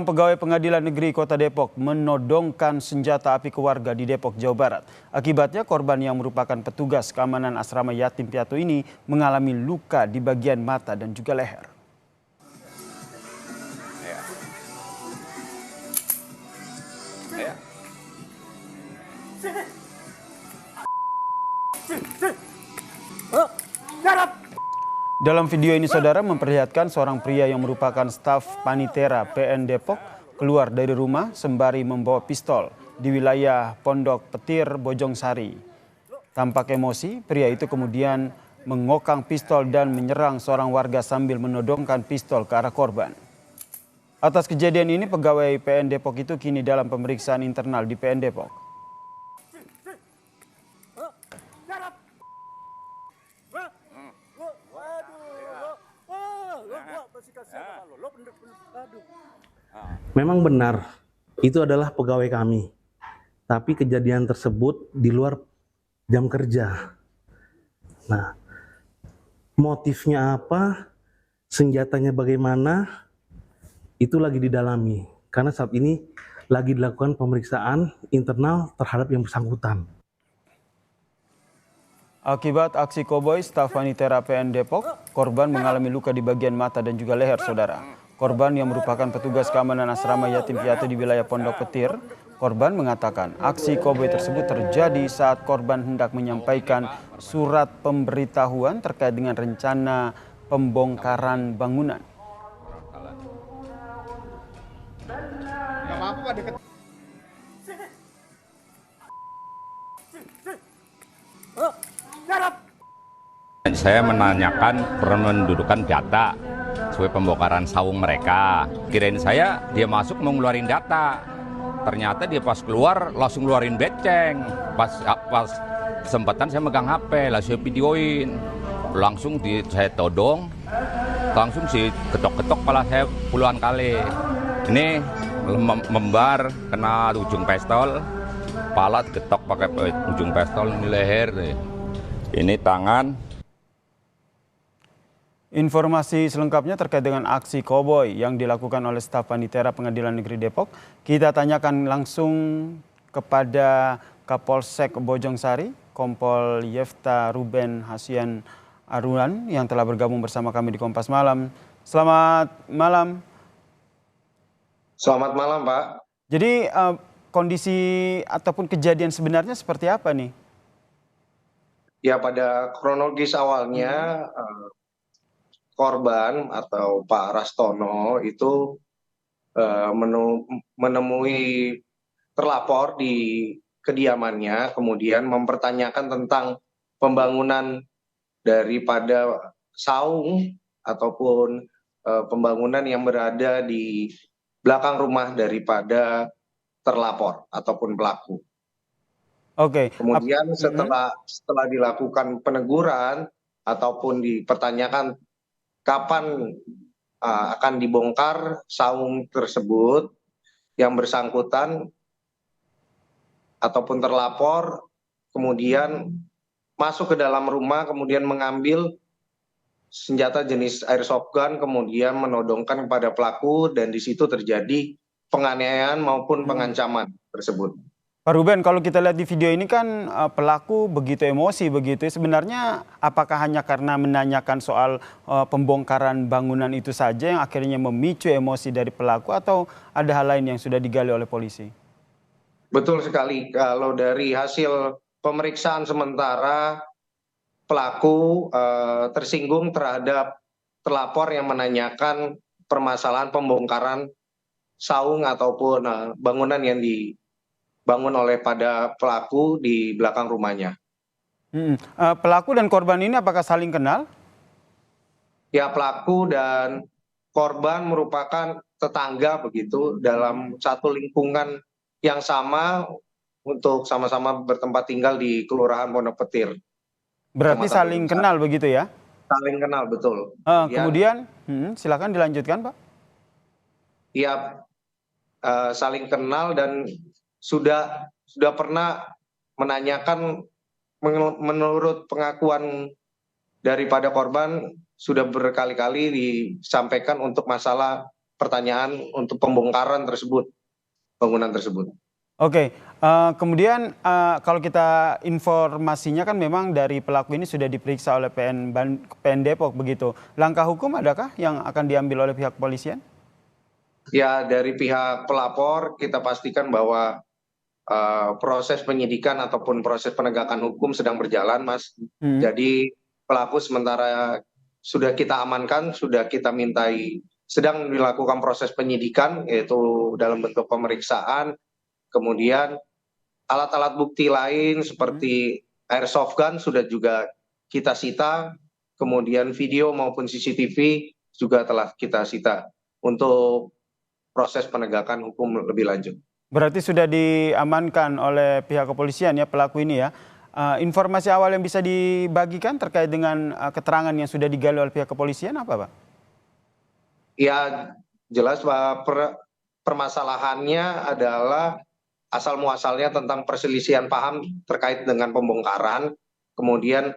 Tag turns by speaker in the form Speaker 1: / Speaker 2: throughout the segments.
Speaker 1: Pegawai Pengadilan Negeri Kota Depok menodongkan senjata api ke warga di Depok, Jawa Barat. Akibatnya korban yang merupakan petugas keamanan asrama yatim piatu ini mengalami luka di bagian mata dan juga leher. Dalam video ini saudara memperlihatkan seorang pria yang merupakan staf Panitera PN Depok keluar dari rumah sembari membawa pistol di wilayah Pondok Petir, Bojongsari. Tampak emosi, pria itu kemudian mengokang pistol dan menyerang seorang warga sambil menodongkan pistol ke arah korban. Atas kejadian ini pegawai PN Depok itu kini dalam pemeriksaan internal di PN Depok.
Speaker 2: Memang benar, itu adalah pegawai kami. Tapi kejadian tersebut di luar jam kerja. Nah, motifnya apa, senjatanya bagaimana, itu lagi didalami. Karena saat ini lagi dilakukan pemeriksaan internal terhadap yang bersangkutan.
Speaker 1: Akibat aksi koboi staf Panitera PN Depok, korban mengalami luka di bagian mata dan juga leher saudara. Korban yang merupakan petugas keamanan asrama yatim piatu di wilayah Pondok Petir, korban mengatakan aksi koboi tersebut terjadi saat korban hendak menyampaikan surat pemberitahuan terkait dengan rencana pembongkaran bangunan.
Speaker 3: Saya menanyakan pendudukan data sesuai pembongkaran saung mereka. Kirain saya dia masuk mau ngeluarin data. Ternyata dia pas keluar langsung ngeluarin beceng. Pas kesempatan saya megang HP, langsung saya videoin. Langsung saya todong, langsung sih ketok-ketok kepala saya puluhan kali. Ini membar kena ujung pistol, kepala ketok pakai ujung pistol, ini leher, ini tangan.
Speaker 1: Informasi selengkapnya terkait dengan aksi koboi yang dilakukan oleh staf Panitera Pengadilan Negeri Depok, kita tanyakan langsung kepada Kapolsek Bojongsari, Kompol Yefta Ruben Hasian Arunan yang telah bergabung bersama kami di Kompas Malam. Selamat malam.
Speaker 4: Selamat malam, Pak.
Speaker 1: Jadi kondisi ataupun kejadian sebenarnya seperti apa nih?
Speaker 4: Ya, pada kronologis awalnya korban atau Pak Rastono itu menemui terlapor di kediamannya, kemudian mempertanyakan tentang pembangunan daripada saung ataupun pembangunan yang berada di belakang rumah daripada terlapor ataupun pelaku.
Speaker 1: Oke.
Speaker 4: Kemudian setelah dilakukan peneguran ataupun dipertanyakan kapan akan dibongkar saung tersebut, yang bersangkutan ataupun terlapor kemudian masuk ke dalam rumah, kemudian mengambil senjata jenis airsoft gun, kemudian menodongkan kepada pelaku, dan di situ terjadi penganiayaan maupun pengancaman tersebut.
Speaker 1: Pak Ruben, kalau kita lihat di video ini kan pelaku begitu emosi begitu. Sebenarnya apakah hanya karena menanyakan soal pembongkaran bangunan itu saja yang akhirnya memicu emosi dari pelaku, atau ada hal lain yang sudah digali oleh polisi?
Speaker 4: Betul sekali. Kalau dari hasil pemeriksaan sementara, pelaku tersinggung terhadap terlapor yang menanyakan permasalahan pembongkaran saung ataupun bangunan yang dibangun oleh pada pelaku di belakang rumahnya.
Speaker 1: Pelaku dan korban ini apakah saling kenal?
Speaker 4: Ya, pelaku dan korban merupakan tetangga begitu dalam satu lingkungan yang sama untuk sama-sama bertempat tinggal di Kelurahan Pondok Petir.
Speaker 1: Berarti saling kenal begitu ya?
Speaker 4: Saling kenal, betul.
Speaker 1: Kemudian silakan dilanjutkan, Pak.
Speaker 4: Iya, saling kenal dan sudah pernah menanyakan, menurut pengakuan daripada korban sudah berkali-kali disampaikan untuk masalah pertanyaan untuk pembongkaran tersebut, bangunan tersebut.
Speaker 1: Oke, kemudian kalau kita informasinya kan memang dari pelaku ini sudah diperiksa oleh PN Depok begitu. Langkah hukum adakah yang akan diambil oleh pihak kepolisian?
Speaker 4: Ya, dari pihak pelapor kita pastikan bahwa proses penyidikan ataupun proses penegakan hukum sedang berjalan, Mas. Jadi pelaku sementara sudah kita amankan, sudah kita mintai, sedang dilakukan proses penyidikan, yaitu dalam bentuk pemeriksaan. Kemudian alat-alat bukti lain seperti airsoft gun sudah juga kita sita, kemudian video maupun CCTV juga telah kita sita untuk proses penegakan hukum lebih lanjut.
Speaker 1: Berarti sudah diamankan oleh pihak kepolisian ya pelaku ini ya. Informasi awal yang bisa dibagikan terkait dengan keterangan yang sudah digali oleh pihak kepolisian apa, Pak?
Speaker 4: Ya, jelas Pak, permasalahannya adalah asal muasalnya tentang perselisihan paham terkait dengan pembongkaran. Kemudian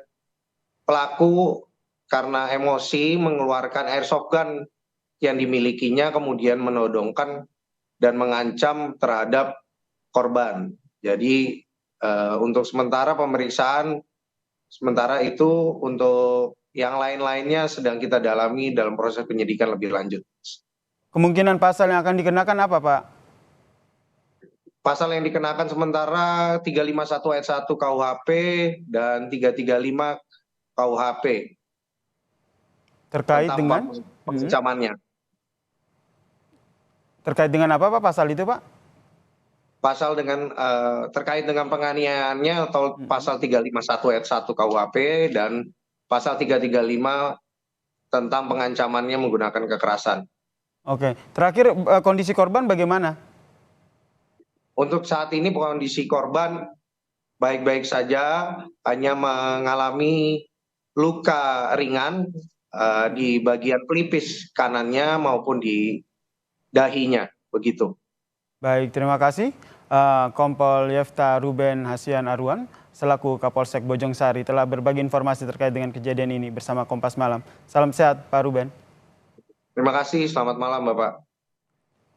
Speaker 4: pelaku karena emosi mengeluarkan airsoft gun yang dimilikinya, kemudian menodongkan dan mengancam terhadap korban. Jadi untuk sementara pemeriksaan, sementara itu untuk yang lain-lainnya sedang kita dalami dalam proses penyidikan lebih lanjut.
Speaker 1: Kemungkinan pasal yang akan dikenakan apa, Pak?
Speaker 4: Pasal yang dikenakan sementara 351 ayat 1 KUHP dan 335 KUHP.
Speaker 1: Terkait dengan
Speaker 4: pengancamannya.
Speaker 1: Terkait dengan apa, Pak, pasal itu, Pak?
Speaker 4: Pasal dengan terkait dengan penganiayaannya atau pasal 351 ayat 1 KUHP dan pasal 335 tentang pengancamannya menggunakan kekerasan.
Speaker 1: Oke, terakhir kondisi korban bagaimana?
Speaker 4: Untuk saat ini kondisi korban baik-baik saja, hanya mengalami luka ringan di bagian pelipis kanannya maupun di dahinya, begitu.
Speaker 1: Baik, terima kasih. Kompol Yefta Ruben Hasian Arwan selaku Kapolsek Bojongsari telah berbagi informasi terkait dengan kejadian ini bersama Kompas Malam. Salam sehat, Pak Ruben.
Speaker 4: Terima kasih, selamat malam Bapak.